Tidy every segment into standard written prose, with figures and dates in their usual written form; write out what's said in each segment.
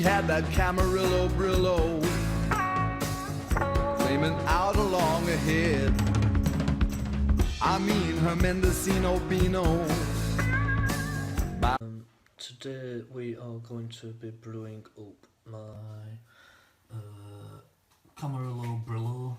She had that Camarillo Brillo flaming out along ahead. I mean her Mendocino Beano. Today we are going to be brewing up my Camarillo Brillo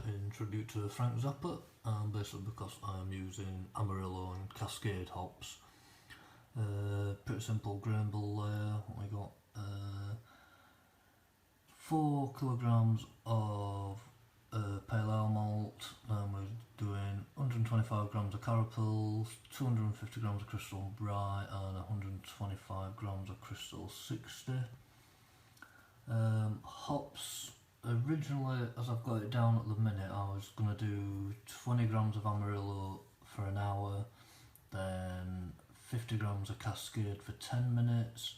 in tribute to Frank Zappa, and basically because I'm using Amarillo and Cascade hops. Pretty simple grain bill there. We got 4 kilograms of pale ale malt, and we're doing 125 grams of carapils, 250 grams of crystal rye and 125 grams of crystal 60. Hops, originally as I've got it down at the minute, I was going to do 20 grams of Amarillo for an hour, then 50 grams of Cascade for 10 minutes,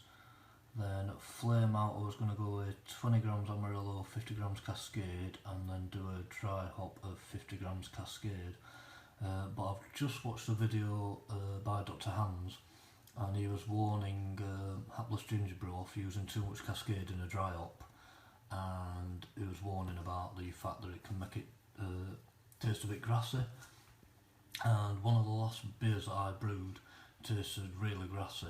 then flame out I was going to go with 20 grams Amarillo, 50 grams Cascade, and then do a dry hop of 50 grams Cascade. But I've just watched a video by Dr. Hans, and he was warning hapless ginger brew off using too much Cascade in a dry hop, and he was warning about the fact that it can make it taste a bit grassy. And one of the last beers that I brewed tasted really grassy,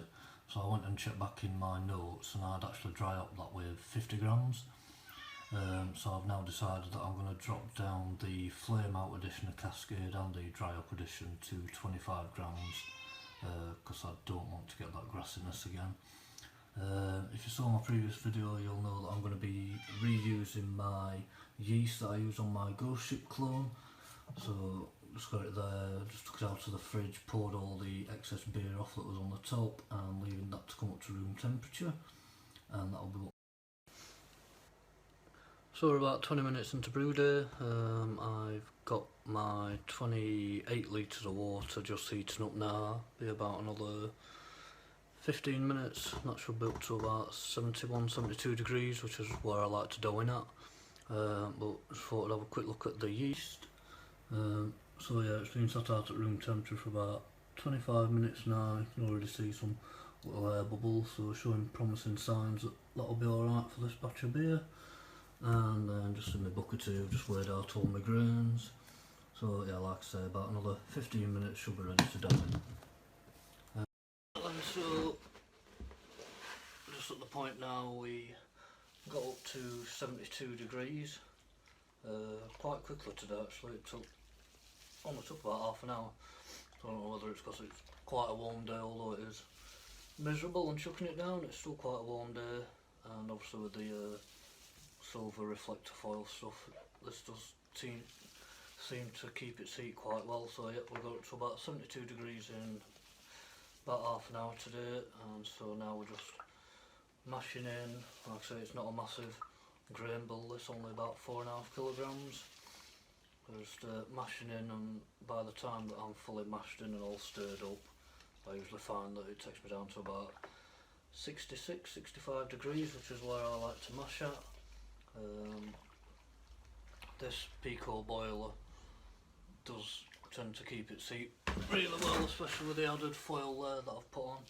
so I went and checked back in my notes, and I'd actually dry up that with 50 grams. So I've now decided that I'm going to drop down the flame out edition of Cascade and the dry up edition to 25 grams because I don't want to get that grassiness again. If you saw my previous video, you'll know that I'm going to be reusing my yeast that I use on my Ghost Ship clone. So just got it there, just took it out of the fridge, poured all the excess beer off that was on the top, and leaving that to come up to room temperature, and that'll be what. So we're about 20 minutes into Brewday. I've got my 28 litres of water just heating up now. Be about another 15 minutes. That should be up to about 71, 72 degrees, which is where I like to dough in at. But just thought I'd have a quick look at the yeast. So yeah, it's been sat out at room temperature for about 25 minutes now. You can already see some little air bubbles, so showing promising signs that that'll be alright for this batch of beer. And then just in my bucket too, just weighed out all my grains. So yeah, like I say, about another 15 minutes should be ready to dough in. And so, just at the point now, we got up to 72 degrees. Quite quickly today actually. It only took about half an hour. So I don't know whether it's because it's quite a warm day, although it is miserable and chucking it down, it's still quite a warm day. And obviously with the silver reflector foil stuff, this does seem to keep its heat quite well. So yeah, we got up to about 72 degrees in about half an hour today, and so now we're just mashing in. Like I say, it's not a massive grain bill, it's only about 4.5 kilograms. We're just mashing in, and by the time that I'm fully mashed in and all stirred up, I usually find that it takes me down to about 66, 65 degrees, which is where I like to mash at. This Pico boiler does tend to keep its heat really well, especially with the added foil there that I've put on.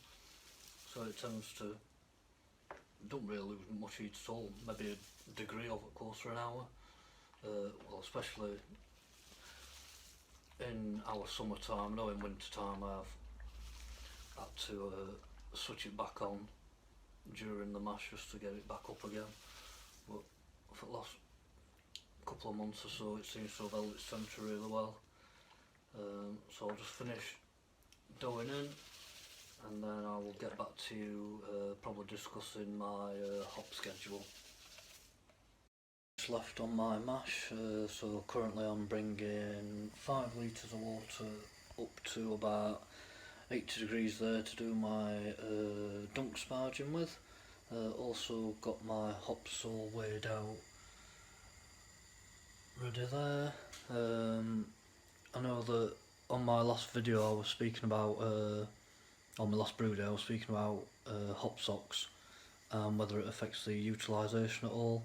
So it tends to, don't really lose much heat at all, maybe a degree of it goes for an hour. Well, especially in our summertime. I know in winter time I've had to switch it back on during the mash just to get it back up again, but for the last couple of months or so it seems to have held its temperature really well. So I'll just finish doughing in, and then I will get back to you probably discussing my hop schedule. Left on my mash, so currently I'm bringing 5 litres of water up to about 80 degrees there to do my dunk sparging with. Also got my hops all weighed out ready there. I know that on my last video I was speaking about, on my last brew day I was speaking about hop socks and whether it affects the utilisation at all.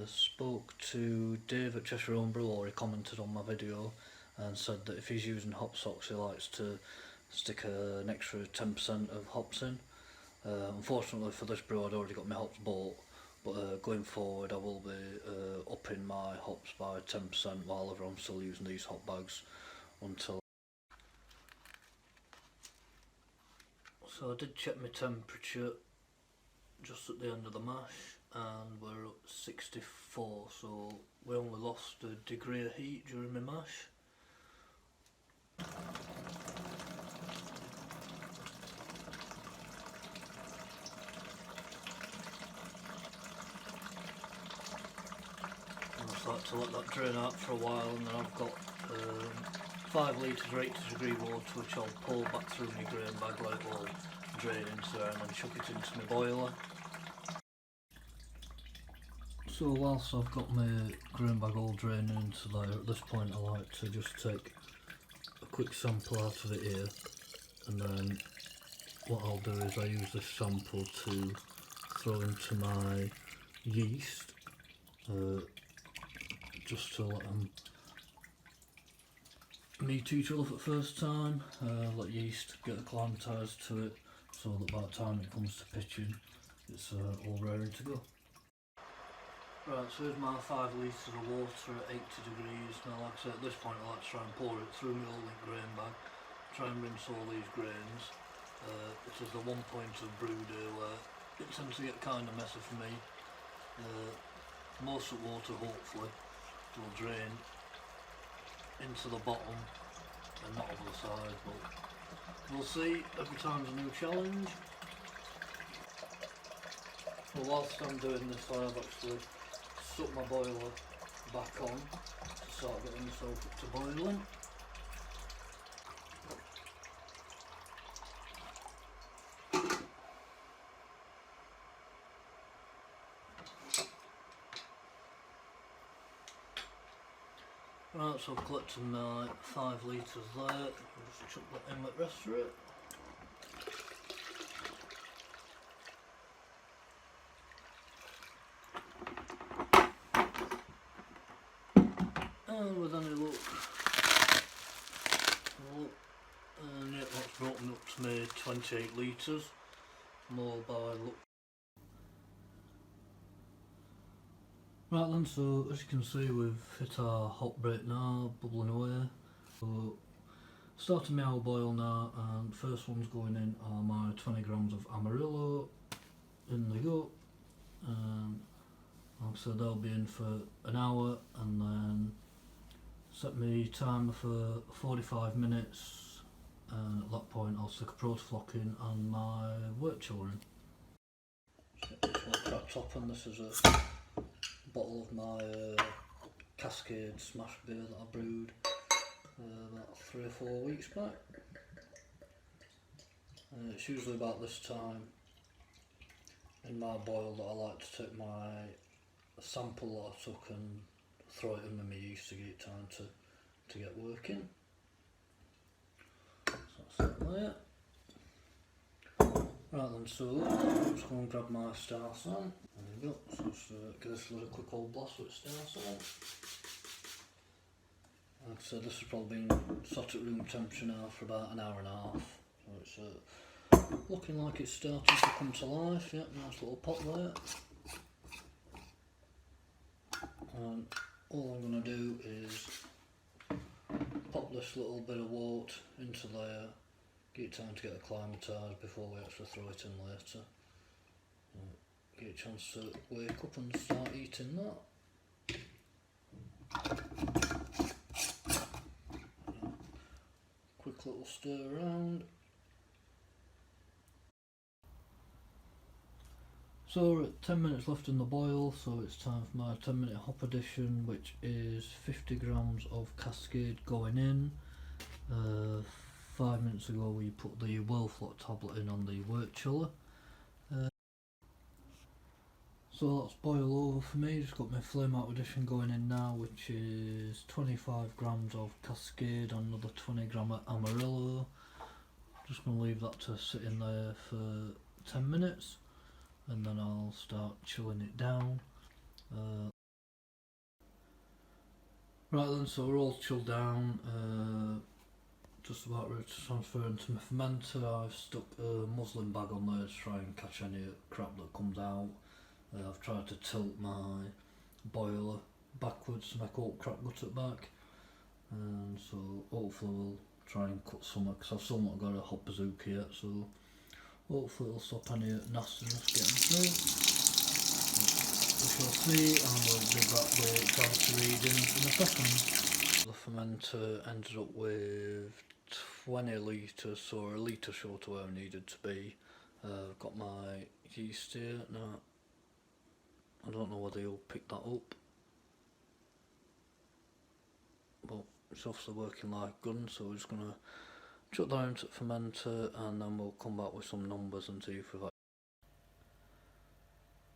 Spoke to Dave at Cheshire Home Brew, he commented on my video and said that if he's using hop socks he likes to stick an extra 10% of hops in. Unfortunately for this brew I'd already got my hops bought, but going forward I will be upping my hops by 10% while everyone's still using these hop bags until... So I did check my temperature just at the end of the mash and we're at 64, so we only lost a degree of heat during my mash. I like to let that drain out for a while, and then I've got 5 litres or 80 degree water which I'll pull back through my grain bag, let it all drain into there and then chuck it into my boiler. So whilst I've got my grain bag all draining into there, at this point I like to just take a quick sample out of it here, and then what I'll do is I use this sample to throw into my yeast, just to let them meet each other for the first time, let yeast get acclimatised to it so that by the time it comes to pitching it's all ready to go. Right, so here's my 5 litres of water at 80 degrees. Now like I say, at this point I like to try and pour it through my old grain bag, try and rinse all these grains. It is the one point of Brewday where it tends to get kind of messy for me. Most of the water hopefully will drain into the bottom and not over the side, but we'll see. Every time's a new challenge. Well, whilst I'm doing this I've actually stuck my boiler back on to start getting myself up to boiling. Right, so I've collected my 5 litres there, I'll just chuck that in with the rest of it. And with any luck, and yeah, that's brought me up to me 28 litres, more by luck. Right then, so as you can see we've hit our hot break now, bubbling away. So starting my hour boil now, and first one's going in are my 20 grams of Amarillo. In they go, and like I said, they'll be in for an hour, and then set me timer for 45 minutes, and at that point I'll stick a proto-flock in and my wort chiller in. Just get this one cracked up, and this is a bottle of my Cascade smash beer that I brewed about 3 or 4 weeks back. It's usually about this time in my boil that I like to take my sample that I took and throw it in with my yeast to get time to get working. So that's that there. Right then, so I'm just going to grab my star sign. There we go, so just give this a little quick old blast with star sign. Like I said, this has probably been sat at room temperature now for about an hour and a half. So it's looking like it's starting to come to life. Yep, nice little pot there. And all I'm going to do is pop this little bit of wort into there, get it time to get acclimatised before we actually throw it in later. Get a chance to wake up and start eating that. Quick little stir around. So we're at 10 minutes left in the boil, so it's time for my 10-minute hop addition, which is 50 grams of Cascade going in. 5 minutes ago we put the well-flock tablet in on the wort chiller. So that's boil over for me. Just got my flame out addition going in now, which is 25 grams of Cascade and another 20 gram of Amarillo. Just going to leave that to sit in there for 10 minutes. And then I'll start chilling it down. Right then, so we're all chilled down. just about ready to transfer into my fermenter. I've stuck a muslin bag on there to try and catch any crap that comes out. I've tried to tilt my boiler backwards to make all crap gut it back, and so hopefully we'll try and cut some because I've still not got a hot bazooka yet, so hopefully it'll stop any nastiness getting through. We shall see, and we'll give that the temperature reading in a second. The fermenter ended up with 20 litres, so a litre short of where I needed to be. I've got my yeast here now. I don't know whether you'll pick that up, but it's obviously working like guns, so we're just going to chuck that into the fermenter and then we'll come back with some numbers and see if we've.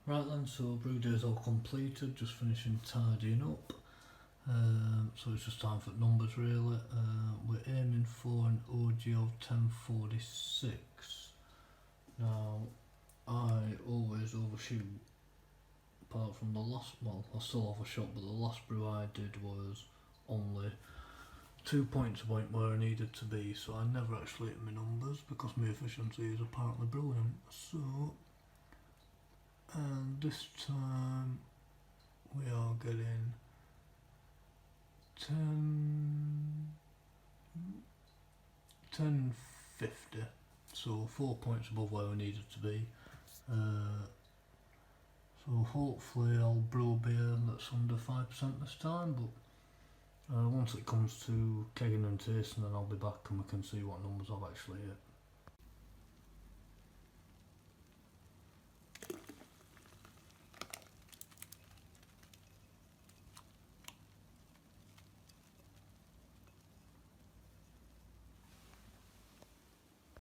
Right then, so Brewday's all completed, just finishing tidying up. So it's just time for numbers really. We're aiming for an OG of 1046. Now, I always overshoot, apart from the last, well, I still overshot, but the last brew I did was only 2 points above where I needed to be, so I never actually hit my numbers because my efficiency is apparently brilliant. So, and this time we are getting 1050, so 4 points above where we needed to be. So hopefully I'll brew a beer that's under 5% this time, but once it comes to kegging and tasting, then I'll be back and we can see what numbers I've actually hit.